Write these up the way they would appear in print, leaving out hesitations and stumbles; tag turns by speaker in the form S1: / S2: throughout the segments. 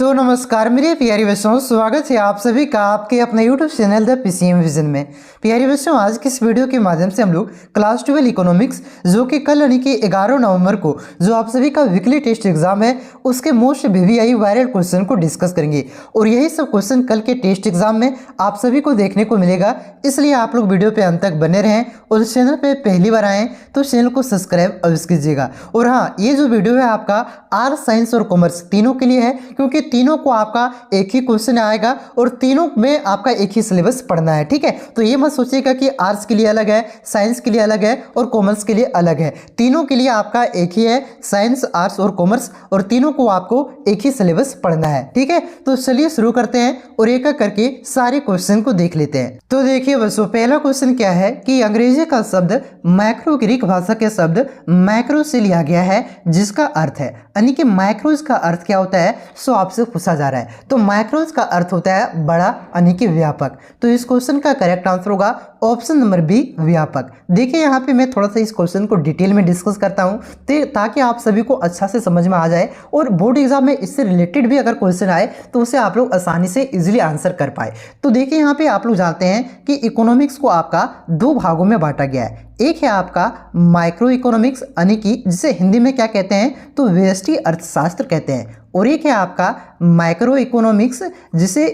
S1: तो नमस्कार मेरे प्यारे बच्चों, स्वागत है आप सभी का आपके अपने YouTube channel the PCM vision में। प्यारे बच्चों, आज की इस वीडियो के माध्यम से हम लोग क्लास 12 इकोनॉमिक्स जो कि कल यानी कि 11 नवंबर को जो आप सभी का वीकली टेस्ट एग्जाम है उसके मोस्ट VVI वायरल क्वेश्चन को डिस्कस करेंगे। और यही सब क्वेश्चन कल के टेस्ट एग्जाम में आप सभी को देखने को मिलेगा, इसलिए आप लोग वीडियो पे अंत तक बने रहें। और चैनल पे पहली बार आएँ तो चैनल को सब्सक्राइब अवश्य कीजिएगा। और हाँ, ये जो वीडियो है आपका आर्ट्स, साइंस और कॉमर्स तीनों के लिए है, क्योंकि तीनों को आपका एक ही क्वेश्चन आएगा और तीनों में आपका एक ही सिलेबस पढ़ना है। ठीक है, तो ये मत सोचिएगा कि आर्ट्स के लिए अलग है, साइंस के लिए अलग है और कॉमर्स के लिए अलग है। तीनों के लिए आपका एक ही है, साइंस, आर्ट्स और कॉमर्स, और तीनों को आपको एक ही सिलेबस पढ़ना है। ठीक है, तो चलिए शुरू करते हैं और एक एक करके सारे क्वेश्चन को देख लेते हैं। तो देखिए बच्चों, पहला क्वेश्चन क्या है कि अंग्रेजी का शब्द मैक्रो ग्रीक भाषा के शब्द मैक्रो से लिया गया है, जिसका अर्थ है, यानी कि मैक्रोज का अर्थ क्या होता है, सो आपसे पूछा जा रहा है। तो मैक्रोज का अर्थ होता है बड़ा, यानी कि व्यापक। तो इस क्वेश्चन का करेक्ट आंसर होगा ऑप्शन नंबर बी, व्यापक। देखिए यहाँ पे मैं थोड़ा सा इस क्वेश्चन को डिटेल में डिस्कस करता हूँ ताकि आप सभी को अच्छा से समझ में आ जाए और बोर्ड एग्जाम में इससे रिलेटेड भी अगर क्वेश्चन आए तो उसे आप लोग आसानी से इजीली आंसर कर पाए। तो देखिए यहाँ पे आप लोग जानते हैं कि इकोनॉमिक्स को आपका दो भागों में बांटा गया है। एक है आपका माइक्रो इकोनॉमिक्स, यानी कि जिसे हिंदी में क्या कहते हैं तो व्यष्टि अर्थशास्त्र कहते हैं, और एक है आपका माइक्रो इकोनॉमिक्स जिसे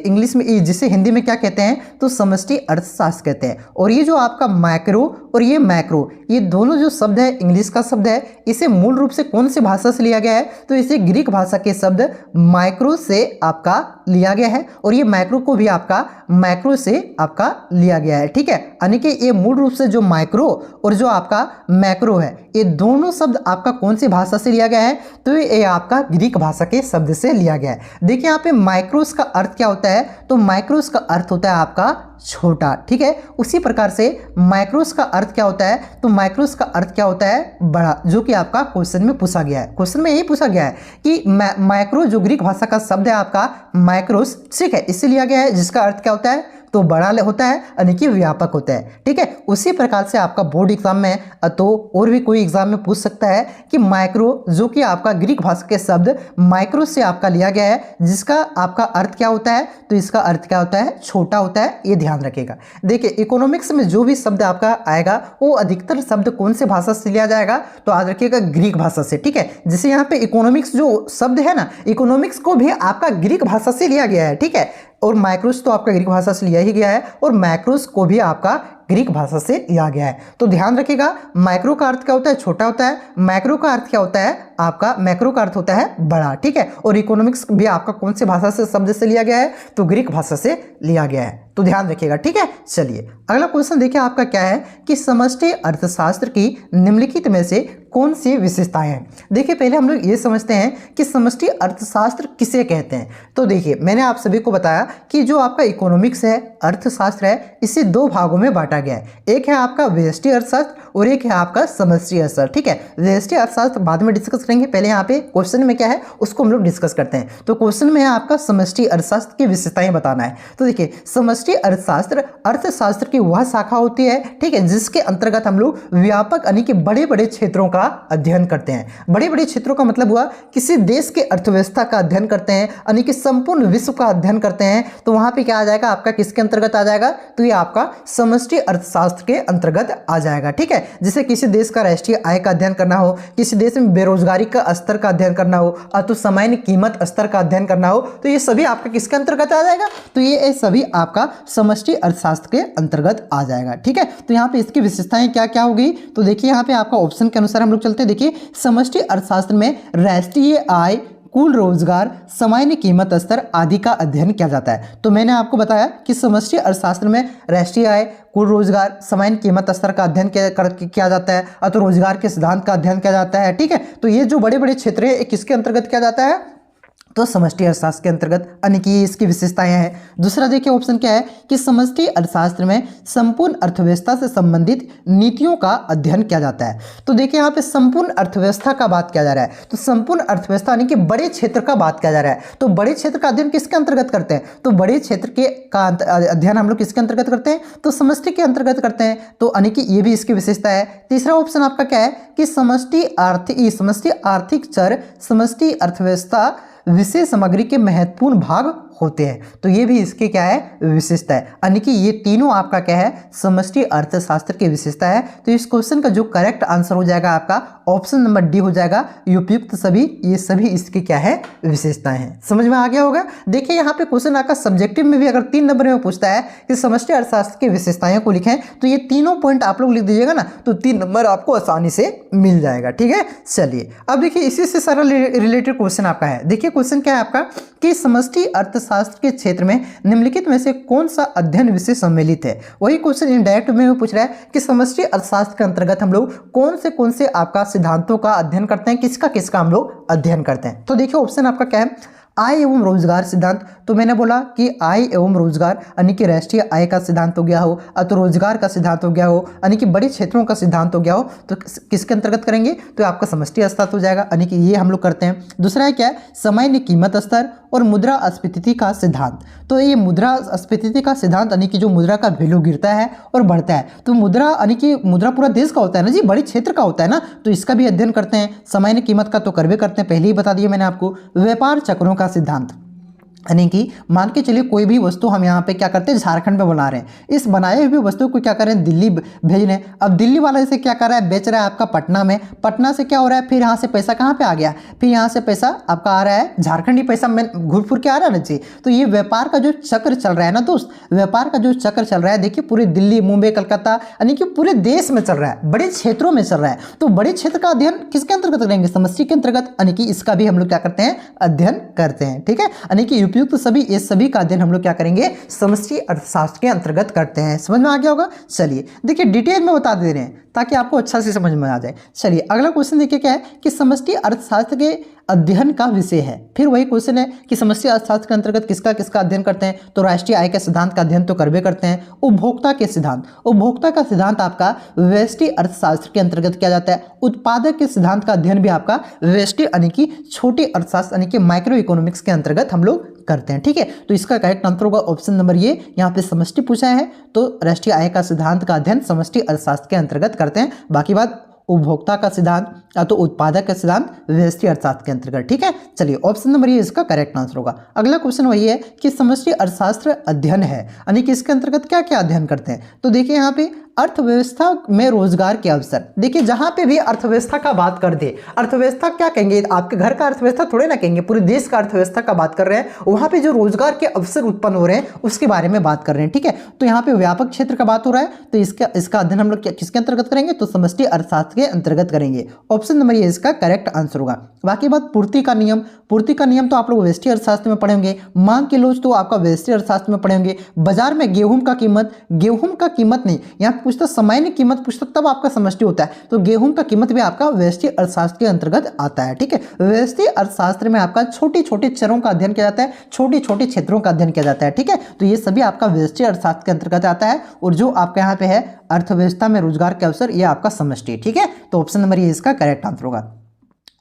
S1: हिंदी में क्या कहते हैं तो समष्टि अर्थशास्त्र कहते हैं। और ये जो आपका माइक्रो और ये मैक्रो, ये दोनों जो शब्द है इंग्लिश का शब्द है, इसे मूल रूप से कौन सी भाषा से लिया गया है तो इसे ग्रीक भाषा के शब्द माइक्रो से आपका लिया गया है, और ये मैक्रो को भी आपका मैक्रो से आपका लिया गया है। ठीक है, यानी कि ये मूल रूप से जो माइक्रो और जो आपका मैक्रो है, ये दोनों शब्द आपका कौन सी भाषा से लिया गया है तो ये आपका ग्रीक भाषा के शब्द से लिया गया है। देखिए यहाँ पे माइक्रोस का अर्थ क्या होता है तो माइक्रोस का अर्थ होता है आपका छोटा। ठीक है, उसी प्रकार से माइक्रोस का अर्थ क्या होता है तो माइक्रोस का अर्थ क्या होता है बड़ा, जो कि आपका क्वेश्चन में पूछा गया है। क्वेश्चन में यही पूछा गया है कि माइक्रो जो ग्रीक भाषा का शब्द है आपका माइक्रोस, ठीक है, इससे लिया गया है, जिसका अर्थ क्या होता है तो बड़ा होता है, यानी कि व्यापक होता है। ठीक है, उसी प्रकार से आपका बोर्ड एग्जाम में तो और भी कोई एग्जाम में पूछ सकता है कि माइक्रो जो कि आपका ग्रीक भाषा के शब्द माइक्रो से आपका लिया गया है, जिसका आपका अर्थ क्या होता है तो इसका अर्थ क्या होता है छोटा होता है, ये ध्यान रखिएगा। देखिए इकोनॉमिक्स में जो भी शब्द आपका आएगा वो अधिकतर शब्द कौन से भाषा से लिया जाएगा तो याद रखिएगा ग्रीक भाषा से। ठीक है, जैसे यहाँ पे इकोनॉमिक्स जो शब्द है ना, इकोनॉमिक्स को भी आपका ग्रीक भाषा से लिया गया है। ठीक है, और माइक्रोस तो आपका ग्रीक भाषा से लिया ही गया है, और मैक्रोस को भी आपका ग्रीक भाषा से लिया गया है। तो ध्यान रखिएगा, माइक्रो का अर्थ क्या होता है छोटा होता है, मैक्रो का अर्थ क्या होता है आपका मैक्रो का अर्थ होता है बड़ा। ठीक है, और इकोनॉमिक्स भी आपका कौन सी भाषा से शब्द से लिया गया है तो ग्रीक भाषा से लिया गया है, तो ध्यान रखिएगा। ठीक है, चलिए अगला क्वेश्चन देखिए आपका क्या है कि समष्टि अर्थशास्त्र की निम्नलिखित में से कौन सी विशेषताएं हैं। देखिए पहले हम लोग ये समझते हैं कि समष्टि अर्थशास्त्र किसे कहते हैं। तो देखिए मैंने आप सभी को बताया कि जो आपका इकोनॉमिक्स है, अर्थशास्त्र है, इसे दो भागों में बांटा गया है। एक है आपका व्यष्टि अर्थशास्त्र और एक है आपका समष्टि अर्थशास्त्र। ठीक है, व्यष्टि अर्थशास्त्र बाद में डिस्कस करेंगे, पहले यहाँ पे क्वेश्चन में क्या है उसको हम लोग डिस्कस करते हैं। तो क्वेश्चन में है आपका समष्टि अर्थशास्त्र की विशेषताएं बताना है। तो देखिए समष्टि अर्थशास्त्र अर्थशास्त्र की वह शाखा होती है, ठीक है, जिसके अंतर्गत हम लोग व्यापक यानी कि बड़े बड़े क्षेत्रों का अध्ययन करते हैं। बड़े बड़े क्षेत्रों का मतलब हुआ किसी देश के अर्थव्यवस्था का अध्ययन करते हैं, यानी कि संपूर्ण विश्व का अध्ययन करते हैं। तो वहां पे क्या आ जाएगा आपका, किसके अंतर्गत आ जाएगा तो ये आपका समष्टि अर्थशास्त्र के अंतर्गत आ जाएगा। ठीक है, जैसे किसी देश का राष्ट्रीय आय का अध्ययन करना हो, किसी देश में बेरोजगारी का स्तर का अध्ययन करना हो, तो सामान्य कीमत स्तर का अध्ययन करना हो, तो ये सभी आपका किसके अंतर्गत आ जाएगा तो ये सभी आपका समष्टि अर्थशास्त्र के अंतर्गत आ जाएगा। ठीक है, तो यहाँ पे इसकी विशेषताएं क्या क्या होगी तो देखिए यहाँ पे आपका ऑप्शन के अनुसार हम लोग चलते हैं। देखिए समष्टि अर्थशास्त्र में राष्ट्रीय आय, कुल रोजगार, सामान्य कीमत स्तर आदि का अध्ययन किया जाता है। तो मैंने आपको बताया कि समष्टि अर्थशास्त्र में राष्ट्रीय आय, कुल रोजगार, सामान्य कीमत स्तर का अध्ययन किया जाता है, तो रोजगार के सिद्धांत का अध्ययन किया जाता है। ठीक है, तो ये जो बड़े बड़े क्षेत्र है किसके अंतर्गत किया जाता है तो समष्टि अर्थशास्त्र के अंतर्गत, यानी कि इसकी विशेषताएं हैं। दूसरा देखिए ऑप्शन क्या है कि समष्टि अर्थशास्त्र में संपूर्ण अर्थव्यवस्था से संबंधित नीतियों का अध्ययन किया जाता है। तो देखिए यहाँ पे संपूर्ण अर्थव्यवस्था का बात किया जा रहा है, तो संपूर्ण अर्थव्यवस्था यानी कि बड़े क्षेत्र का बात किया जा रहा है। तो बड़े क्षेत्र का अध्ययन किसके अंतर्गत करते हैं तो बड़े क्षेत्र के का अध्ययन हम लोग किसके अंतर्गत करते हैं तो समष्टि के अंतर्गत करते हैं, तो यानी कि ये भी इसकी विशेषता है। तीसरा ऑप्शन आपका क्या है कि समष्टि आर्थिक चर, समष्टि अर्थव्यवस्था विशेष सामग्री के महत्वपूर्ण भाग होते हैं। तो ये भी इसके क्या है, विशेषता है, यानी कि ये तीनों आपका क्या है, समष्टि अर्थशास्त्र की विशेषता है। तो इस क्वेश्चन का जो करेक्ट आंसर हो जाएगा आपका ऑप्शन नंबर डी हो जाएगा, उपयुक्त सभी, ये सभी इसकी क्या है, विशेषताएं हैं। समझ में आ गया होगा। देखिए यहाँ पे क्वेश्चन आपका सब्जेक्टिव में भी अगर 3 नंबर में पूछता है कि समष्टि अर्थशास्त्र की विशेषताएं को लिखें, तो ये तीनों पॉइंट आप लोग लिख दीजिएगा ना, तो 3 नंबर आपको आसानी से मिल जाएगा। ठीक है, चलिए अब देखिए इसी से सारा रिलेटेड क्वेश्चन आपका है। देखिए क्वेश्चन क्या है आपका कि समष्टि अर्थशास्त्र के क्षेत्र में निम्नलिखित में से कौन सा अध्ययन विषय सम्मिलित है। वही क्वेश्चन इनडायरेक्ट में पूछ रहा है कि समष्टि अर्थशास्त्र के अंतर्गत हम लोग कौन से आपका सिद्धांतों का अध्ययन करते हैं, किसका हम लोग अध्ययन करते हैं। तो देखिए ऑप्शन आपका क्या है, आय एवं रोजगार सिद्धांत। तो मैंने बोला कि आय एवं रोजगार यानी कि राष्ट्रीय आय का सिद्धांत हो गया हो, तो रोजगार का सिद्धांत हो गया हो, यानी कि बड़े क्षेत्रों का सिद्धांत हो गया हो, तो किसके अंतर्गत करेंगे, तो आपका समष्टि अर्थशास्त्र हो जाएगा, यानी कि ये हम लोग करते हैं। दूसरा है क्या है, सामान्य कीमत स्तर और मुद्रास्फीति का सिद्धांत। तो ये मुद्रास्फीति का सिद्धांत यानी कि जो मुद्रा का वैल्यू गिरता है और बढ़ता है, तो मुद्रा यानी कि मुद्रा पूरा देश का होता है ना जी, बड़े क्षेत्र का होता है ना, तो इसका भी अध्ययन करते हैं। सामान्य कीमत का तो करवे करते हैं, पहले ही बता दिया मैंने आपको। व्यापार चक्रों का सिद्धांत यानी कि मान के चलिए कोई भी वस्तु हम यहाँ पे क्या करते हैं, झारखंड में बना रहे हैं, इस बनाए हुए वस्तु को क्या करें, दिल्ली भेज रहे हैं। अब दिल्ली वाला इसे क्या कर रहा है, बेच रहा है आपका पटना में, पटना से क्या हो रहा है, फिर यहाँ से पैसा कहाँ पे आ गया, फिर यहाँ से पैसा आपका आ रहा है झारखंडी पैसा में घूर फिर के आ रहा है ना जी। तो ये व्यापार का जो चक्र चल रहा है ना दोस्त, व्यापार का जो चक्र चल रहा है, देखिए पूरे दिल्ली, मुंबई, कलकत्ता यानी कि पूरे देश में चल रहा है, बड़े क्षेत्रों में चल रहा है। तो बड़े क्षेत्र का अध्ययन किसके अंतर्गत करेंगे, समष्टि के अंतर्गत, यानी कि इसका भी हम लोग क्या करते हैं, अध्ययन करते हैं। ठीक है, यानी कि उपयुक्त सभी का अध्ययन हम लोग क्या करेंगे, समष्टि अर्थशास्त्र के अंतर्गत करते हैं। समझ में आ गया होगा। चलिए देखिए डिटेल में बता दे रहे हैं ताकि आपको अच्छा से समझ में आ जाए। चलिए अगला क्वेश्चन देखिए क्या है कि समष्टि अर्थशास्त्र के अध्ययन का विषय है। फिर वही क्वेश्चन है कि समष्टि अर्थशास्त्र के अंतर्गत किसका अध्ययन करते हैं, तो राष्ट्रीय आय के सिद्धांत का अध्ययन तो करवे करते हैं। उपभोक्ता के सिद्धांत, उपभोक्ता का सिद्धांत आपका व्यष्टि अर्थशास्त्र के अंतर्गत किया जाता है। उत्पादक के सिद्धांत का अध्ययन भी आपका व्यष्टि यानी कि छोटे अर्थशास्त्र यानी कि माइक्रो इकोनॉमिक्स के अंतर्गत हम लोग करते हैं। ठीक है, तो इसका करेक्ट आंसर होगा ऑप्शन नंबर ये, यहाँ पे समष्टि पूछा है तो राष्ट्रीय आय का सिद्धांत का अध्ययन समष्टि अर्थशास्त्र के अंतर्गत करते हैं। बाकी बात उपभोक्ता का सिद्धांत या तो उत्पादक का सिद्धांत व्यष्टि अर्थशास्त्र के अंतर्गत। ठीक है, चलिए ऑप्शन नंबर ये इसका करेक्ट आंसर होगा। अगला क्वेश्चन वही है कि समष्टि अर्थशास्त्र अध्ययन है यानी कि इसके अंतर्गत क्या क्या अध्ययन करते हैं। तो देखिए यहाँ पे अर्थव्यवस्था में रोजगार के अवसर। देखिए जहां पे भी अर्थव्यवस्था का बात कर दे, अर्थव्यवस्था क्या कहेंगे, आपके घर का अर्थव्यवस्था थोड़े ना कहेंगे, पूरे देश का अर्थव्यवस्था का बात कर रहे हैं, वहां पे जो रोजगार के अवसर उत्पन्न हो रहे हैं उसके बारे में बात कर रहे हैं। ठीक है, तो यहाँ पे व्यापक क्षेत्र का बात हो रहा है, तो इसका अध्ययन हम लोग किसके अंतर्गत करेंगे, तो समष्टि अर्थशास्त्र के अंतर्गत करेंगे। ऑप्शन नंबर ये इसका करेक्ट आंसर होगा। बाकी बात पूर्ति का नियम, पूर्ति का नियम तो आप लोग व्यष्टि अर्थशास्त्र में पढ़ेंगे। मांग के लोच तो आपका व्यष्टि अर्थशास्त्र में पढ़ेंगे। बाजार में गेहूं का कीमत नहीं, यहाँ पूछता सामान्य कीमत पूछता तब आपका समष्टि होता है, तो गेहूं का कीमत भी आपका व्यष्टि अर्थशास्त्र के अंतर्गत आता है। ठीक है, व्यष्टि अर्थशास्त्र में आपका छोटे छोटे चरों का अध्ययन किया जाता है, छोटे छोटे क्षेत्रों का अध्ययन किया जाता है। ठीक है, तो ये सभी आपका व्यष्टि अर्थशास्त्र के अंतर्गत आता है। और जो आपका यहाँ पे है अर्थव्यवस्था में रोजगार के अवसर, ये आपका समष्टि। ठीक है, तो ऑप्शन नंबर ये इसका करेक्ट आंसर होगा।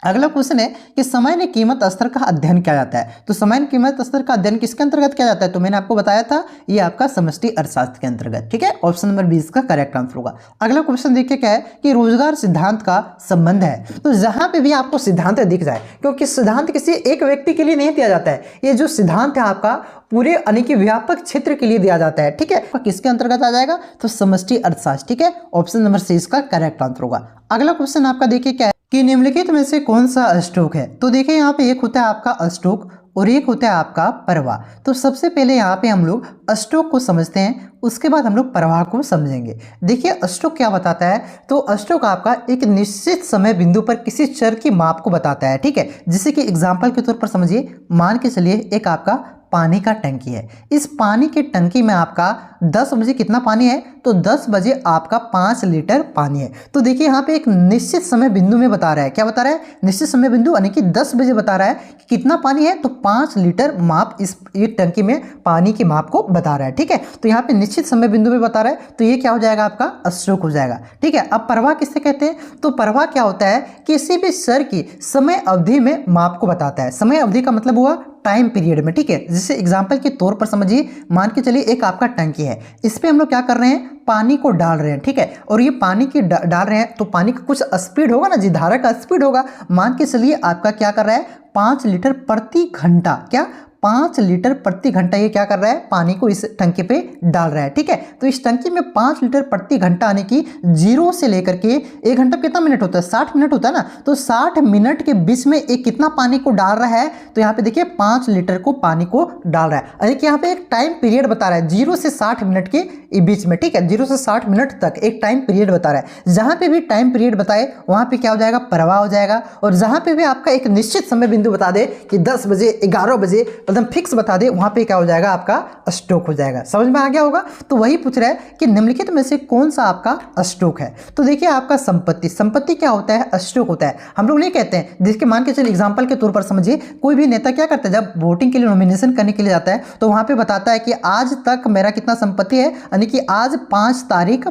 S1: अगला क्वेश्चन है कि सामान्य कीमत स्तर का अध्ययन किया जाता है। तो सामान्य कीमत स्तर का अध्ययन किसके अंतर्गत किया जाता है, तो मैंने आपको बताया था ये आपका समष्टि अर्थशास्त्र के अंतर्गत। ठीक है, ऑप्शन नंबर 20 का करेक्ट आंसर होगा। अगला क्वेश्चन देखिए क्या है कि रोजगार सिद्धांत का संबंध है। तो जहां पे भी आपको सिद्धांत दिख जाए, क्योंकि सिद्धांत किसी एक व्यक्ति के लिए नहीं दिया जाता है, ये जो सिद्धांत है आपका पूरे यानी कि व्यापक क्षेत्र के लिए दिया जाता है। ठीक है, किसके अंतर्गत आ जाएगा, तो समष्टि अर्थशास्त्र। ठीक है, ऑप्शन नंबर सी इसका करेक्ट आंसर होगा। अगला क्वेश्चन आपका देखिए क्या है कि निम्नलिखित में से कौन सा अष्टोक है। तो देखिए यहाँ पे एक होता है आपका अष्टोक और एक होता है आपका प्रवाह। तो सबसे पहले यहाँ पे हम लोग अष्टोक को समझते हैं, उसके बाद हम लोग प्रवाह को समझेंगे। देखिए अष्टोक क्या बताता है, तो अष्टोक आपका एक निश्चित समय बिंदु पर किसी चर की माप को बताता है। ठीक है, जैसे कि एग्जाम्पल के तौर पर समझिए, मान के चलिए एक आपका पानी का टंकी है। इस पानी की टंकी में आपका 10 बजे कितना पानी है, तो 10 बजे आपका 5 लीटर पानी है। तो देखिए यहाँ पे एक निश्चित समय बिंदु में बता रहा है, क्या बता रहा है, निश्चित समय बिंदु यानी कि 10 बजे बता रहा है कि कितना पानी है, तो 5 लीटर माप इस टंकी में पानी की माप को बता रहा है। ठीक है, तो यहाँ पे निश्चित समय बिंदु में बता रहा है, तो ये क्या हो जाएगा आपका अष्टोक हो जाएगा। ठीक है, अब प्रवाह किससे कहते हैं, तो प्रवाह क्या होता है, किसी भी चर की समय अवधि में माप को बताता है। समय अवधि का मतलब हुआ टाइम पीरियड में। ठीक है, जैसे एग्जांपल के तौर पर समझिए, मान के चलिए एक आपका टंकी है, इस पे हम लोग क्या कर रहे हैं, पानी को डाल रहे हैं, ठीक है, और ये पानी की डाल रहे हैं तो पानी का कुछ स्पीड होगा ना जी, धारा का स्पीड होगा। मान के चलिए आपका क्या कर रहा है, 5 लीटर प्रति घंटा, क्या 5 लीटर प्रति घंटा ये क्या कर रहा है, पानी को इस टंकी पे डाल रहा है, ठीक है। तो इस टंकी में 5 लीटर प्रति घंटा आने की 0 से लेकर के 1 घंटा कितना मिनट होता है, 60 मिनट होता है ना, तो 60 मिनट के बीच में एक कितना पानी को डाल रहा है, तो यहाँ पे देखिए 5 लीटर को पानी को डाल रहा है। और यहाँ पे एक टाइम पीरियड बता रहा है 0 से 60 मिनट के बीच में, ठीक है, 0 से 60 मिनट तक एक टाइम पीरियड बता रहा है। जहां पे भी टाइम पीरियड बताए वहां पे क्या हो जाएगा, प्रवाह हो जाएगा। और जहां पे भी आपका एक निश्चित समय बिंदु बता दे कि 10 बजे 11 बजे एकदम फिक्स बता दे, वहां पे क्या हो जाएगा, आपका स्ट्रोक हो जाएगा। समझ में आ गया होगा। तो वही पूछ रहा है कि निम्नलिखित में से कौन सा आपका स्ट्रोक है। तो देखिए आपका संपत्ति, संपत्ति क्या होता है, स्ट्रोक होता है। हम लोग नहीं कहते हैं, जिसके मान के चलिए एग्जाम्पल के तौर पर समझिए, कोई भी नेता क्या करता है, जब वोटिंग के लिए नॉमिनेशन करने के लिए जाता है तो वहां पे बताता है कि आज तक मेरा कितना संपत्ति है, यानी कि आज 5 तारीख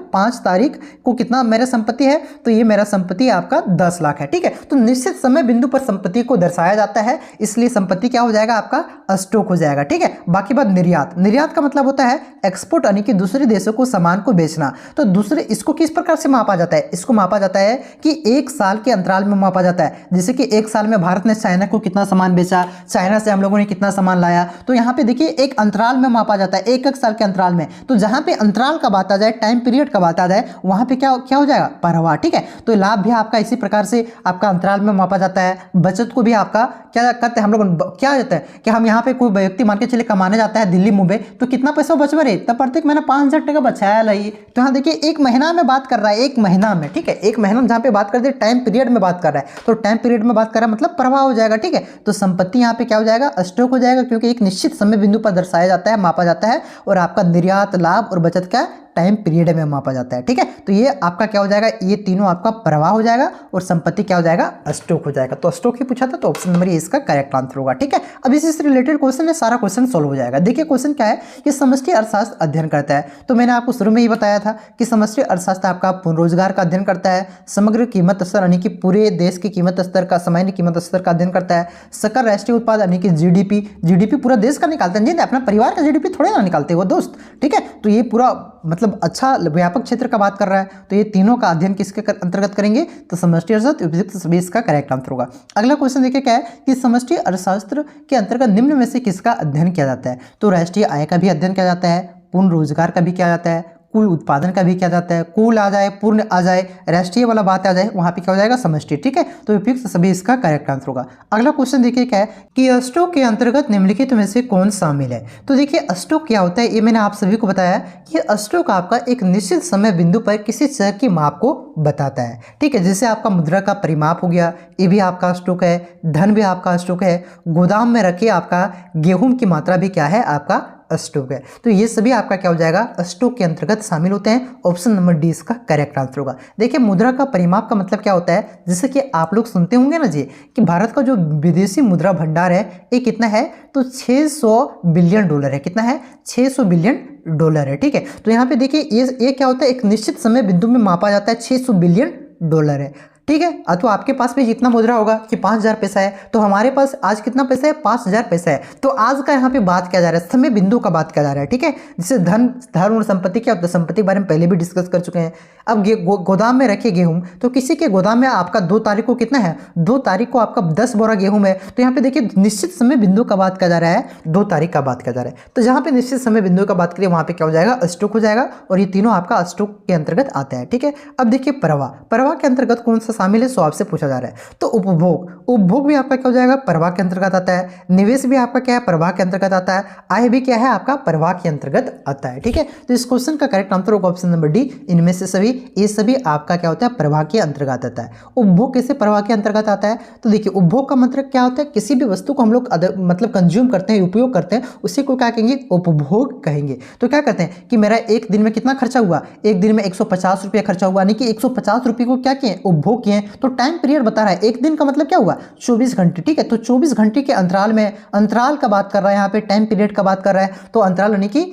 S1: को कितना मेरा संपत्ति है, तो ये मेरा संपत्ति आपका 10 लाख है, ठीक है। तो निश्चित समय बिंदु पर संपत्ति को दर्शाया जाता है, इसलिए संपत्ति क्या हो जाएगा, आपका स्टॉक हो जाएगा, ठीक है। बाकी बात निर्यात, निर्यात का मतलब होता है एक्सपोर्ट, यानी कि दूसरे देशों को सामान को बेचना। तो दूसरे इसको किस प्रकार से मापा जाता है, इसको मापा जाता है कि 1 साल के अंतराल में मापा जाता है। जैसे कि 1 साल में भारत ने चाइना को कितना सामान बेचा, चाइना से हम लोगों ने कितना सामान लाया, तो यहाँ पे देखिए एक अंतराल में मापा जाता है, 1 साल के अंतराल में। तो जहां पे अंतराल का बात आ जाए, टाइम पीरियड का बात आ जाए, वहां पे क्या हो जाएगा, प्रवाह, ठीक है। तो लाभ भी आपका इसी प्रकार से आपका अंतराल में मापा जाता है। बचत को भी आपका क्या करते हैं हम लोग, क्या जाता है कि हम यहाँ पे कोई व्यक्ति मान के चलिए कमाने जाता है दिल्ली मुंबई, तो कितना पैसा बचवा रहे, तब प्रत्येक महीना 5,000 टका बचाया लाई। तो यहाँ देखिए 1 महीना में बात कर रहा है, 1 महीना में, ठीक है, 1 महीना जहाँ पे बात करते हैं टाइम पीरियड में बात कर रहा है, तो टाइम पीरियड में बात कर रहा है मतलब प्रवाह हो जाएगा, ठीक है। तो संपत्ति यहाँ पे क्या हो जाएगा, स्टॉक हो जाएगा, क्योंकि एक निश्चित समय बिंदु पर दर्शाया जाता है, मापा जाता है। और आपका निर्यात, लाभ और बचत का टाइम पीरियड में मापा जाता है, ठीक है। तो ये आपका क्या हो जाएगा, ये तीनों आपका प्रवाह हो जाएगा और संपत्ति क्या हो जाएगा, स्टॉक हो जाएगा। तो स्टॉक ही पूछा था, तो ऑप्शन नंबर ए इसका करेक्ट आंसर होगा, ठीक है। अब इसी से रिलेटेड क्वेश्चन है, सारा क्वेश्चन सोल्व हो जाएगा। देखिए क्वेश्चन क्या है कि समष्टि अर्थशास्त्र अध्ययन करता है। तो मैंने आपको शुरू में ही बताया था कि समष्टि अर्थशास्त्र आपका पूर्ण रोजगार का अध्ययन करता है, समग्र कीमत स्तर यानी कि पूरे देश की कीमत स्तर का, सामान्य कीमत स्तर का अध्ययन करता है, सकल राष्ट्रीय उत्पाद यानी कि जीडीपी पूरा देश का निकालते हैं, अपना परिवार का जीडीपी थोड़े ना निकालते वो दोस्त, ठीक है। तो ये पूरा मतलब अच्छा व्यापक क्षेत्र का बात कर रहा है। तो ये तीनों का अध्ययन किसके अंतर्गत करेंगे, तो समष्टि अर्थशास्त्र, उपयुक्त सभी इसका करेक्ट आंसर होगा। अगला क्वेश्चन देखिए क्या है कि समष्टि अर्थशास्त्र के अंतर्गत निम्न में से किसका अध्ययन किया जाता है। तो राष्ट्रीय आय का भी अध्ययन किया जाता है, पूर्ण रोजगार का भी किया जाता है, कुल उत्पादन का भी किया जाता है, कुल आ जाए, पूर्ण आ जाए, राष्ट्रीय वाला बात आ जाए, वहां पे क्या हो जाएगा, समष्टि, ठीक है। तो उपयुक्त सभी इसका करेक्ट आंसर होगा। अगला क्वेश्चन देखिए क्या है कि स्टॉक के अंतर्गत निम्नलिखित में से कौन शामिल है। तो देखिए स्टॉक क्या होता है, ये मैंने आप सभी को बताया कि स्टॉक आपका एक निश्चित समय बिंदु पर किसी चर की माप को बताता है, ठीक है। जैसे आपका मुद्रा का परिमाप हो गया, ये भी आपका स्टॉक है, धन भी आपका स्टॉक है, गोदाम में रखे आपका गेहूं की मात्रा भी क्या है, आपका स्टॉक है। तो ये सभी आपका क्या हो जाएगा, स्टॉक के अंतर्गत शामिल होते हैं। ऑप्शन नंबर डी इसका करेक्ट आंसर होगा। देखिए मुद्रा का परिमाप का मतलब क्या होता है, जैसे कि आप लोग सुनते होंगे ना जी कि भारत का जो विदेशी मुद्रा भंडार है ये कितना है, तो 600 बिलियन डॉलर है। कितना है, 600 बिलियन डॉलर है, ठीक है। तो यहाँ पे देखिए ये क्या होता है, एक निश्चित समय बिंदु में मापा जाता है, 600 बिलियन डॉलर है, ठीक है। तो आपके पास भी जितना मुद्रा होगा कि 5,000 पैसा है, तो हमारे पास आज कितना पैसा है, 5,000 पैसा है। तो आज का यहाँ पे बात किया जा रहा है, समय बिंदु का बात किया जा रहा है, ठीक है। जैसे धन और संपत्ति क्या होता है, संपत्ति के बारे में पहले भी डिस्कस कर चुके हैं। अब गोदाम में रखे गेहूं, तो किसी के गोदाम में आपका 2 तारीख को कितना है, 2 तारीख को आपका 10 बोरा गेहूं है। तो यहाँ पे देखिए निश्चित समय बिंदु का बात किया जा रहा है, 2 तारीख का बात किया जा रहा है। तो जहाँ पे निश्चित समय बिंदु का बात करिए वहां पे क्या हो जाएगा, स्टॉक हो जाएगा। और ये तीनों आपका स्टॉक के अंतर्गत आते हैं, ठीक है। अब देखिए प्रवाह के अंतर्गत कौन सा शामिल है, सो आपसे पूछा जा रहा है। तो उपभोग भी आपका क्या हो जाएगा, प्रवाह के अंतर्गत आता है। निवेश भी आपका क्या है, प्रवाह के अंतर्गत आता है। आय भी क्या है, आपका प्रवाह के अंतर्गत आता है, ठीक है। तो इस क्वेश्चन का करेक्ट आंसर होगा ऑप्शन नंबर डी, इनमें से सभी, ये सभी आपका क्या होता है, प्रवाह के अंतर्गत आता है। उपभोग कैसे प्रवाह के अंतर्गत आता है, तो देखिए उपभोग का मतलब क्या होता है, किसी भी वस्तु को हम लोग मतलब कंज्यूम करते हैं, उपयोग करते हैं, उसी को क्या कहेंगे, उपभोग कहेंगे। तो क्या कहते हैं कि मेरा एक दिन में कितना खर्चा हुआ, एक दिन में 150 रुपया खर्चा हुआ, यानी कि 150 रुपये को क्या किए, उपभोग किए। तो टाइम पीरियड बता रहा है, एक दिन का मतलब क्या हुआ, 24 घंटे, ठीक है। तो 24 घंटे के अंतराल में, अंतराल का बात कर रहा है यहाँ पे, टाइम पीरियड का बात कर रहा है, तो अंतराल यानी कि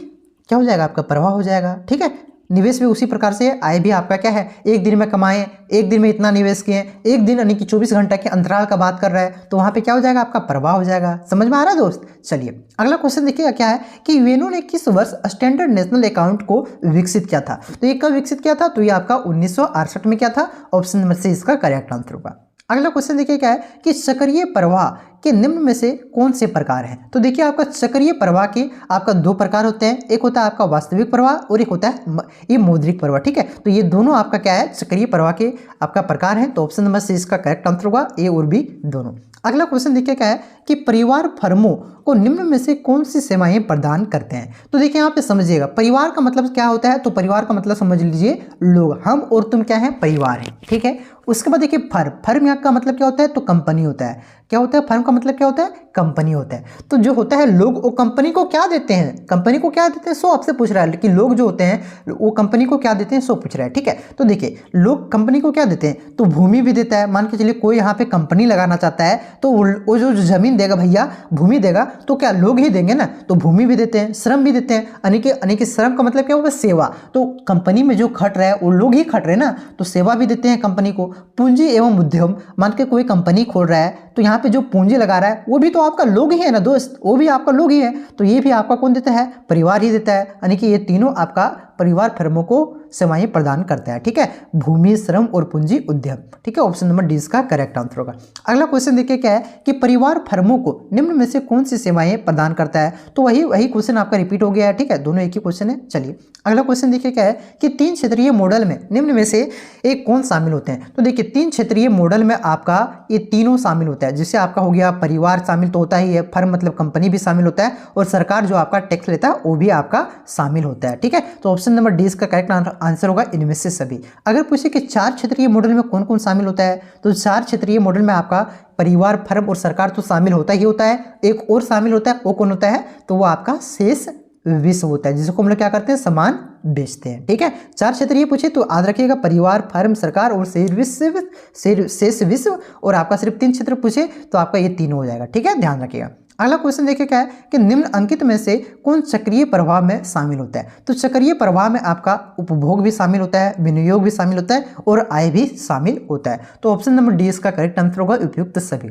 S1: क्या हो जाएगा, आपका प्रवाह हो जाएगा, ठीक है। निवेश भी उसी प्रकार से है, आय भी आपका क्या है, एक दिन में कमाए, एक दिन में इतना निवेश किए, एक दिन यानी कि 24 घंटा के अंतराल का बात कर रहा है, तो वहाँ पे क्या हो जाएगा, आपका प्रवाह हो जाएगा। समझ में आ रहा है दोस्त? चलिए अगला क्वेश्चन देखिए क्या है कि वेनो ने किस वर्ष स्टैंडर्ड नेशनल अकाउंट को विकसित किया था? तो ये कब विकसित किया था? तो ये आपका 1968 में किया था। ऑप्शन नंबर सी इसका करेक्ट आंसर होगा। अगला क्वेश्चन देखिए क्या है कि चक्रीय प्रवाह के निम्न में से कौन से प्रकार हैं? तो देखिए आपका चक्रीय प्रवाह के आपका दो प्रकार होते हैं, एक होता है आपका वास्तविक प्रवाह और एक होता है ये मौद्रिक प्रवाह। ठीक है, तो ये दोनों आपका क्या है, चक्रीय प्रवाह के आपका प्रकार हैं। तो ऑप्शन नंबर सी इसका करेक्ट आंसर होगा, ए और बी दोनों। अगला क्वेश्चन देखिए क्या है कि परिवार फर्मों को निम्न में से कौन सी सेवाएं प्रदान करते हैं? तो देखिए यहाँ पे समझिएगा, परिवार का मतलब क्या होता है? तो परिवार का मतलब समझ लीजिए लोग, हम और तुम क्या है, परिवार है। ठीक है, उसके बाद देखिए फर्म यहाँ का मतलब क्या होता है? तो कंपनी होता है। क्या होता है? फर्म का मतलब क्या होता है? कंपनी होता है। तो जो होता है लोग, वो कंपनी को क्या देते हैं? कंपनी को क्या देते हैं सो आपसे पूछ रहा है, लेकिन लोग जो होते हैं वो कंपनी को क्या देते हैं सो पूछ रहा है। ठीक है, तो देखिए लोग कंपनी को क्या देते हैं? तो भूमि भी देता है। मान के चलिए कोई यहाँ पे कंपनी लगाना चाहता है तो वो जो जमीन देगा भैया, भूमि देगा, तो क्या लोग ही देंगे ना, तो भूमि भी देते हैं, श्रम भी देते हैं। यानी कि श्रम का मतलब क्या होगा? सेवा। तो कंपनी में जो खट रहा है वो लोग ही खट रहे हैं ना, तो सेवा भी देते हैं कंपनी को। पूंजी एवं उद्यम, मान के कोई कंपनी खोल रहा है तो यहाँ पे जो पूंजी लगा रहा है वो भी तो आपका लोग ही है ना दोस्त, वो भी आपका लोग ही है। तो ये भी आपका कौन देता है? परिवार ही देता है। यानी कि ये तीनों आपका परिवार फर्मों को सेवाएं प्रदान करता है। ठीक है, भूमि, श्रम और पूंजी उद्यम। ठीक है, ऑप्शन नंबर डी इसका करेक्ट आंसर होगा। अगला क्वेश्चन देखिए क्या है कि परिवार फर्मों को निम्न में से कौन सी सेवाएं प्रदान करता है? तो वही क्वेश्चन आपका रिपीट हो गया है। ठीक है, दोनों एक ही क्वेश्चन है। चलिए अगला क्वेश्चन देखिए क्या है कि 3 क्षेत्रीय मॉडल में निम्न में से एक कौन शामिल होते हैं? तो देखिए 3 क्षेत्रीय मॉडल में आपका ये तीनों शामिल होता है। जिससे आपका हो गया परिवार शामिल तो होता ही है, फर्म मतलब कंपनी भी शामिल होता है, और सरकार जो आपका टैक्स लेता है वो भी आपका शामिल होता है। ठीक है, तो ऑप्शन नंबर डी इसका करेक्ट आंसर होगा इनमें से सभी। अगर पूछे कि 4 क्षेत्रीय मॉडल में कौन कौन शामिल होता है? तो 4 क्षेत्रीय मॉडल में आपका परिवार, फर्म और सरकार तो शामिल होता ही होता है, एक और शामिल होता है, वो कौन होता है? तो वो आपका शेष विश्व होता है, जिसको हम लोग क्या करते हैं, सामान बेचते हैं। ठीक है, 4 क्षेत्रीय पूछे तो याद रखिएगा परिवार, फर्म, सरकार और शेष विश्व, और आपका सिर्फ 3 क्षेत्र पूछे तो आपका ये तीनों हो जाएगा। ठीक है, ध्यान रखिएगा। अगला क्वेश्चन देखिए क्या है कि निम्न अंकित में से कौन चक्रीय प्रवाह में शामिल होता है? तो चक्रीय प्रवाह में आपका उपभोग भी शामिल होता है, विनियोग भी शामिल होता है और आय भी शामिल होता है। तो ऑप्शन नंबर डी इसका करेक्ट आंसर होगा, उपयुक्त सभी।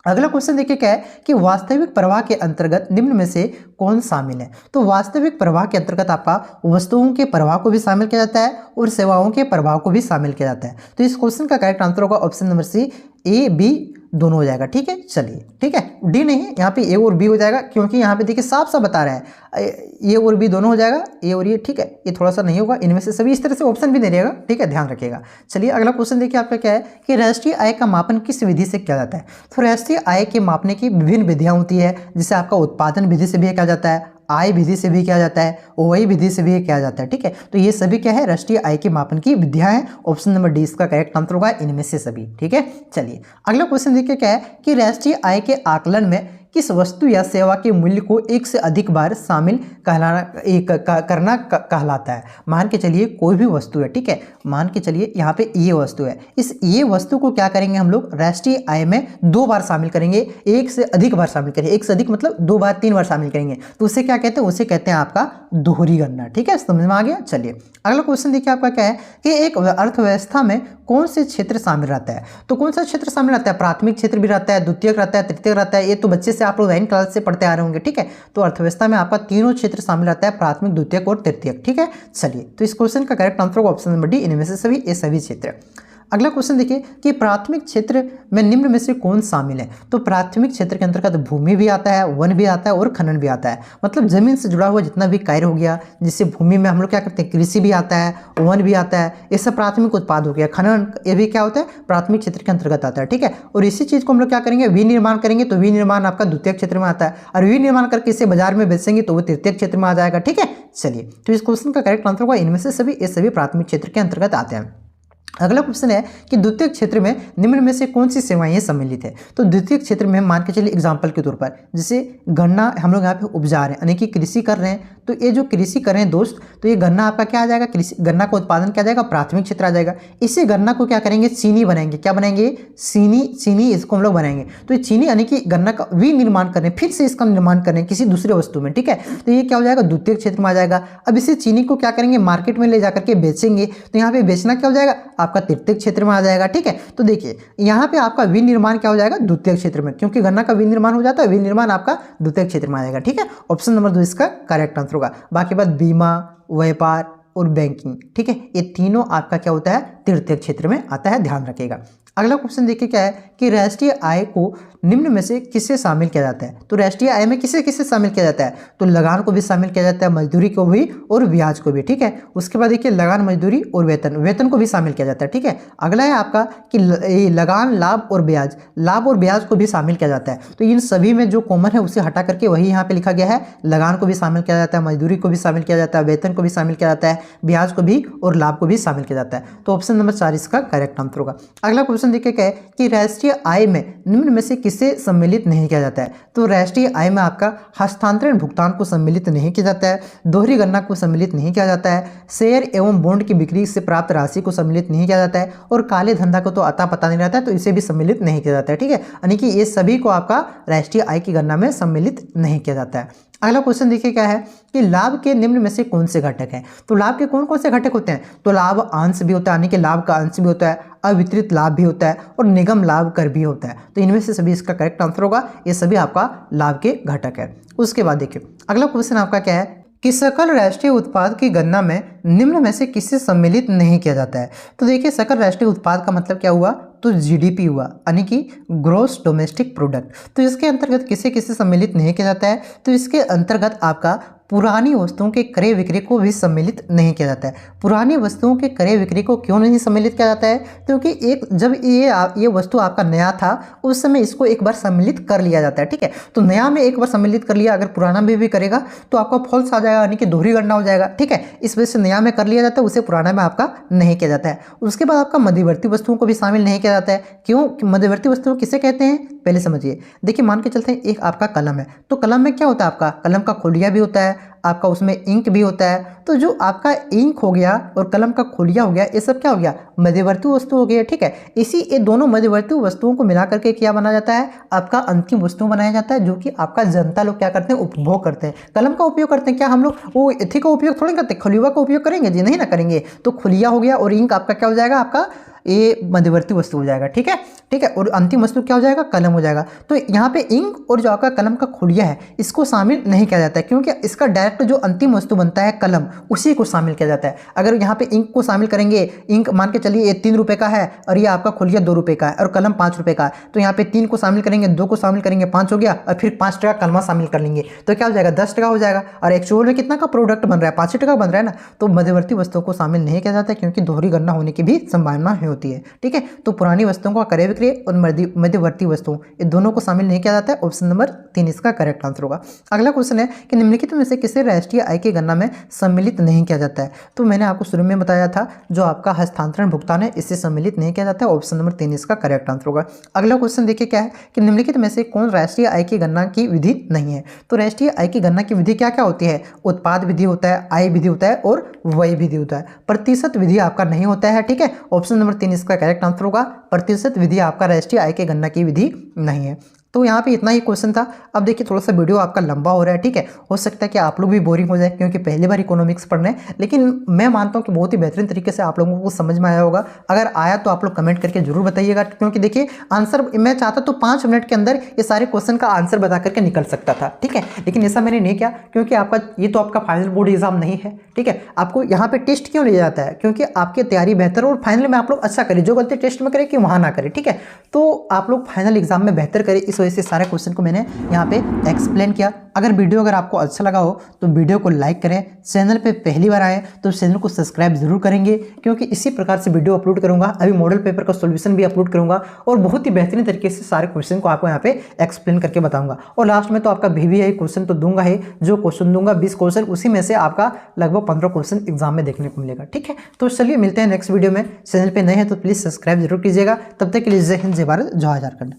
S1: अगला क्वेश्चन देखिए क्या है कि वास्तविक प्रवाह के अंतर्गत निम्न में से कौन शामिल है? तो वास्तविक प्रवाह के अंतर्गत आपका वस्तुओं के प्रवाह को भी शामिल किया जाता है और सेवाओं के प्रवाह को भी शामिल किया जाता है। तो इस क्वेश्चन का करेक्ट आंसर होगा option number C, A B दोनों हो जाएगा। ठीक है, चलिए ठीक है, डी नहीं, यहाँ पे ए और बी हो जाएगा, क्योंकि यहाँ पे देखिए साफ साफ बता रहा है ए और बी दोनों हो जाएगा, ए और ये। ठीक है, ये थोड़ा सा नहीं होगा, इनमें से सभी इस तरह से ऑप्शन भी नहीं रहेगा। ठीक है, ध्यान रखिएगा। चलिए अगला क्वेश्चन देखिए आपका क्या है कि राष्ट्रीय आय का मापन किस विधि से किया जाता है? तो राष्ट्रीय आय के मापने की विभिन्न विधियां होती है, जिसे आपका उत्पादन विधि से भी किया जाता है, आय विधि से भी किया जाता है, ओवाई विधि से भी किया जाता है। ठीक है, तो ये सभी क्या है, राष्ट्रीय आय के मापन की विधियां हैं। ऑप्शन नंबर डी इसका करेक्ट आंसर होगा, इनमें से सभी। ठीक है, चलिए अगला क्वेश्चन देखिए क्या है कि राष्ट्रीय आय के आकलन में किस वस्तु या सेवा के मूल्य को एक से अधिक बार शामिल करना कहलाता है? मान के चलिए कोई भी वस्तु है, ठीक है, मान के चलिए यहाँ पे ये वस्तु है, ये वस्तु को क्या करेंगे हम लोग, राष्ट्रीय आय में 2 बार शामिल करेंगे, एक से अधिक बार शामिल करेंगे, एक से अधिक मतलब 2 बार 3 बार शामिल करेंगे, तो उसे क्या कहते हैं, उसे कहते हैं आपका दोहरी गणना। ठीक है, समझ में आ गया। चलिए अगला क्वेश्चन देखिए आपका क्या है कि एक अर्थव्यवस्था में कौन से क्षेत्र शामिल रहता है? तो कौन सा क्षेत्र शामिल रहता है? प्राथमिक क्षेत्र भी रहता है, द्वितीयक रहता है, तृतीयक रहता है। ये तो बच्चे से आप लोग 9th क्लास से पढ़ते आ रहे होंगे। ठीक है, तो अर्थव्यवस्था में आपका तीनों क्षेत्र शामिल रहता है, प्राथमिक, द्वितीयक और तृतीयक। ठीक है, चलिए तो इस क्वेश्चन का करेक्ट आंसर होगा ऑप्शन नंबर डी, इनमें से सभी, ये सभी क्षेत्र। अगला क्वेश्चन देखिए कि प्राथमिक क्षेत्र में निम्न में से कौन शामिल है? तो प्राथमिक क्षेत्र के अंतर्गत भूमि भी आता है, वन भी आता है और खनन भी आता है। मतलब जमीन से जुड़ा हुआ जितना भी कार्य हो गया, जिससे भूमि में हम लोग क्या करते हैं, कृषि भी आता है, वन भी आता है, ये सब प्राथमिक उत्पाद हो गया। खनन ये भी क्या होता है, प्राथमिक क्षेत्र के अंतर्गत आता है। ठीक है, और इसी चीज को हम लोग क्या करेंगे, विनिर्माण करेंगे, तो विनिर्माण आपका द्वितीय क्षेत्र में आता है, और विनिर्माण करके इसे बाजार में बेचेंगे तो वो तृतीय क्षेत्र में आ जाएगा। ठीक है, चलिए तो इस क्वेश्चन का करेक्ट आंसर होगा इनमें से सभी, ये सभी प्राथमिक क्षेत्र के अंतर्गत आते हैं। अगला क्वेश्चन है कि द्वितीय क्षेत्र में निम्न में से कौन सी सेवाएं सम्मिलित है। तो द्वितीय क्षेत्र में मान के चलिए एग्जांपल के तौर पर जैसे गन्ना हम लोग यहाँ पे उपजा रहे हैं यानी कि कृषि कर रहे हैं, तो ये जो कृषि कर रहे हैं दोस्त, तो ये गन्ना आपका क्या आ जाएगा, कृषि गन्ना का उत्पादन क्या आ जाएगा, प्राथमिक क्षेत्र आ जाएगा। इसी गन्ना को क्या करेंगे, चीनी बनाएंगे, क्या बनाएंगे, चीनी इसको हम लोग बनाएंगे। तो ये चीनी यानी कि गन्ना का विनिर्माण करें, फिर से इसका निर्माण करें किसी दूसरे वस्तु में, ठीक है। तो ये क्या हो जाएगा, द्वितीय क्षेत्र में आ जाएगा। अब इसी चीनी को क्या करेंगे, मार्केट में ले जाकर के बेचेंगे, तो यहाँ पे बेचना क्या हो जाएगा, आपका तृतीय क्षेत्र में आ जाएगा, ठीक है। तो देखिए यहाँ पे आपका विनिर्माण क्या हो जाएगा, द्वितीय क्षेत्र में, क्योंकि गन्ना का विनिर्माण हो जाता है, विनिर्माण आपका द्वितीय क्षेत्र में आ जाएगा, ठीक है। ऑप्शन नंबर 2 इसका करेक्ट आंसर होगा। बाकी बात बीमा, व्यापार और बैंकिंग, ठीक है, ये तीनों आपका क्या होता है, तृतीय क्षेत्र में आता है, ध्यान रखिएगा। अगला क्वेश्चन देखिए क्या है कि राष्ट्रीय आय को निम्न में से किसे शामिल किया जाता है। तो राष्ट्रीय आय में किसे किसे शामिल किया जाता है, तो लगान को भी शामिल किया जाता है, मजदूरी को भी और ब्याज को भी, ठीक है। उसके बाद देखिए लगान, मजदूरी और वेतन को भी शामिल किया जाता है, ठीक है। अगला है आपका कि लगान, लाभ और ब्याज को भी शामिल किया जाता है। तो इन सभी में जो कॉमन है उसे हटा करके वही यहाँ पे लिखा गया है, लगान को भी शामिल किया जाता है, मजदूरी को भी शामिल किया जाता है, वेतन को भी शामिल किया जाता है, ब्याज को भी और लाभ को भी शामिल किया जाता है। तो ऑप्शन नंबर 4 इसका करेक्ट आंसर होगा। अगला क्वेश्चन देखिए क्या है कि राष्ट्रीय आय में निम्न में से किसे सम्मिलित नहीं किया जाता है। तो राष्ट्रीय आय में आपका हस्तांतरण भुगतान को सम्मिलित नहीं किया जाता है, दोहरी गणना को सम्मिलित नहीं किया जाता है, शेयर एवं बॉन्ड की बिक्री से प्राप्त राशि को सम्मिलित नहीं किया जाता है, और काले धंधा को तो अता पता नहीं रहता है, तो इसे भी सम्मिलित नहीं किया जाता है, ठीक है। यानी कि ये सभी को आपका राष्ट्रीय आय की गणना में सम्मिलित नहीं किया जाता है। अगला क्वेश्चन देखिए क्या है कि लाभ के निम्न में से कौन से घटक हैं। तो लाभ के कौन कौन से घटक होते हैं, तो लाभ अंश भी होता है, यानी कि लाभ का अंश भी होता है, अवितरित लाभ भी होता है और निगम लाभ कर भी होता है। तो इनमें से सभी इसका करेक्ट आंसर होगा, ये सभी आपका लाभ के घटक है। उसके बाद देखिए अगला क्वेश्चन आपका क्या है कि सकल राष्ट्रीय उत्पाद की गणना में निम्न में से किसे सम्मिलित नहीं किया जाता है। तो देखिए सकल राष्ट्रीय उत्पाद का मतलब क्या हुआ, तो जीडीपी हुआ, यानी कि ग्रॉस डोमेस्टिक प्रोडक्ट। तो इसके अंतर्गत किसे किसे सम्मिलित नहीं किया जाता है, तो इसके अंतर्गत आपका पुरानी वस्तुओं के क्रय विक्रय को भी सम्मिलित नहीं किया जाता है। पुरानी वस्तुओं के क्रय विक्रय को क्यों नहीं सम्मिलित किया जाता है, क्योंकि जब ये वस्तु आपका नया था उस समय इसको एक बार सम्मिलित कर लिया जाता है, ठीक है। तो नया में एक बार सम्मिलित कर लिया, अगर पुराना में भी करेगा तो आपका फॉल्स आ जाएगा, यानी कि दोहरी गणना हो जाएगा, ठीक है। इस वजह से नया में कर लिया जाता है, उसे पुराना में आपका नहीं किया जाता है। उसके बाद आपका मध्यवर्ती वस्तुओं को भी शामिल नहीं किया जाता है। क्यों, मध्यवर्ती वस्तुओं किसे कहते हैं, पहले समझिए। देखिए मान के चलते हैं एक आपका कलम है, तो कलम में क्या होता है, आपका कलम का खोलिया भी होता है, आपका उसमें इंक भी होता है। तो जो आपका इंक हो गया और कलम का खोलिया हो गया, ये सब क्या हो गया, मध्यवर्ती वस्तु हो गया, ठीक है। ये दोनों मध्यवर्ती वस्तुओं को मिला करके क्या बना जाता है, आपका अंतिम वस्तु बनाया जाता है, जो कि आपका जनता लोग क्या करते हैं, उपभोग करते हैं, कलम का उपयोग करते हैं। क्या हम लोग वो इथी का उपयोग थोड़ी करते हैं, खोलिया का उपयोग करेंगे जी, नहीं ना करेंगे। तो खोलिया हो गया और इंक आपका क्या हो जाएगा, आपका ये मध्यवर्ती वस्तु हो जाएगा, ठीक है, ठीक है। और अंतिम वस्तु क्या हो जाएगा, कलम हो जाएगा। तो यहाँ पे इंक और जो आपका कलम का खोलिया है इसको शामिल नहीं किया जाता है, क्योंकि इसका डायरेक्ट जो अंतिम वस्तु बनता है कलम, उसी को शामिल किया जाता है। अगर यहाँ पे इंक को शामिल करेंगे, इंक मान के चलिए ये 3 रुपये का है और ये आपका खोलिया 2 रुपये का है और कलम 5 रुपये का है, तो यहाँ पे 3 को शामिल करेंगे, 2 को शामिल करेंगे, 5 हो गया, और फिर 5 टका कलमा शामिल कर लेंगे, तो क्या हो जाएगा, 10 टका हो जाएगा। और एक्चुअल में कितना का प्रोडक्ट बन रहा है, 5 टका बन रहा है ना। तो मध्यवर्ती वस्तुओं को शामिल नहीं किया जाता है, क्योंकि दोहरी गणना होने की भी संभावना होती है, ठीक है। तो पुरानी वस्तुओं का क्रय विक्रय और मध्यवर्ती वस्तुओं, ये दोनों को शामिल नहीं किया जाता है। ऑप्शन नंबर 3 इसका करेक्ट आंसर होगा। अगला क्वेश्चन है कि निम्नलिखित में से किसे राष्ट्रीय आय की गणना में सम्मिलित नहीं किया जाता है। तो मैंने आपको शुरू में बताया था, जो आपका हस्तांतरण भुगतान है इससे सम्मिलित नहीं किया जाता है। ऑप्शन नंबर 3 इसका करेक्ट आंसर होगा। अगला क्वेश्चन देखिए क्या है कि निम्नलिखित में से कौन राष्ट्रीय आय की गणना की विधि नहीं है। तो राष्ट्रीय आय की गणना की विधि क्या क्या होती है, उत्पाद विधि होता है, आय विधि होता है और व्यय विधि होता है। प्रतिशत विधि आपका नहीं होता है, ठीक है। ऑप्शन नंबर 3 इसका करेक्ट आंसर होगा। प्रतिशत विधि आपका राष्ट्रीय आय की गणना की विधि नहीं है। तो यहाँ पे इतना ही क्वेश्चन था। अब देखिए थोड़ा सा वीडियो आपका लंबा हो रहा है, ठीक है। हो सकता है कि आप लोग भी बोरिंग हो जाए, क्योंकि पहली बार इकोनॉमिक्स पढ़ रहे हैं, लेकिन मैं मानता हूँ कि बहुत ही बेहतरीन तरीके से आप लोगों को समझ में आया होगा। अगर आया तो आप लोग कमेंट करके जरूर बताइएगा, क्योंकि देखिए आंसर मैं चाहता तो 5 मिनट के अंदर ये सारे क्वेश्चन का आंसर बता करके निकल सकता था, ठीक है। लेकिन ऐसा मैंने नहीं किया, क्योंकि आपका ये तो आपका फाइनल बोर्ड एग्जाम नहीं है, ठीक है। आपको यहाँ पे टेस्ट क्यों लिया जाता है, क्योंकि आपकी तैयारी बेहतर और फाइनल में आप लोग अच्छा करें, जो गलती टेस्ट में करें कि वहाँ ना करें, ठीक है। तो आप लोग फाइनल एग्जाम में बेहतर करें, इस इस वजह से सारे क्वेश्चन को मैंने यहाँ पे एक्सप्लेन किया। अगर आपको अच्छा लगा हो तो वीडियो को लाइक करें, चैनल पे पहली बार आए तो चैनल को सब्सक्राइब जरूर करेंगे, क्योंकि इसी प्रकार से वीडियो अपलोड करूंगा। अभी मॉडल पेपर का सॉल्यूशन भी अपलोड करूंगा और बहुत ही बेहतरीन तरीके से सारे क्वेश्चन को आपको यहाँ पे एक्सप्लेन करके बताऊंगा। और लास्ट में तो आपका VVI क्वेश्चन तो दूंगा ही, जो क्वेश्चन दूंगा 20 क्वेश्चन, उसी में से आपका लगभग 15 क्वेश्चन एग्जाम में देखने को मिलेगा। ठीक है, तो चलिए मिलते हैं नेक्स्ट वीडियो में। चैनल पे नए हैं तो प्लीज सब्सक्राइब जरूर कीजिएगा। तब तक के लिए जय हिंद, जय भारत, जय झारखंड।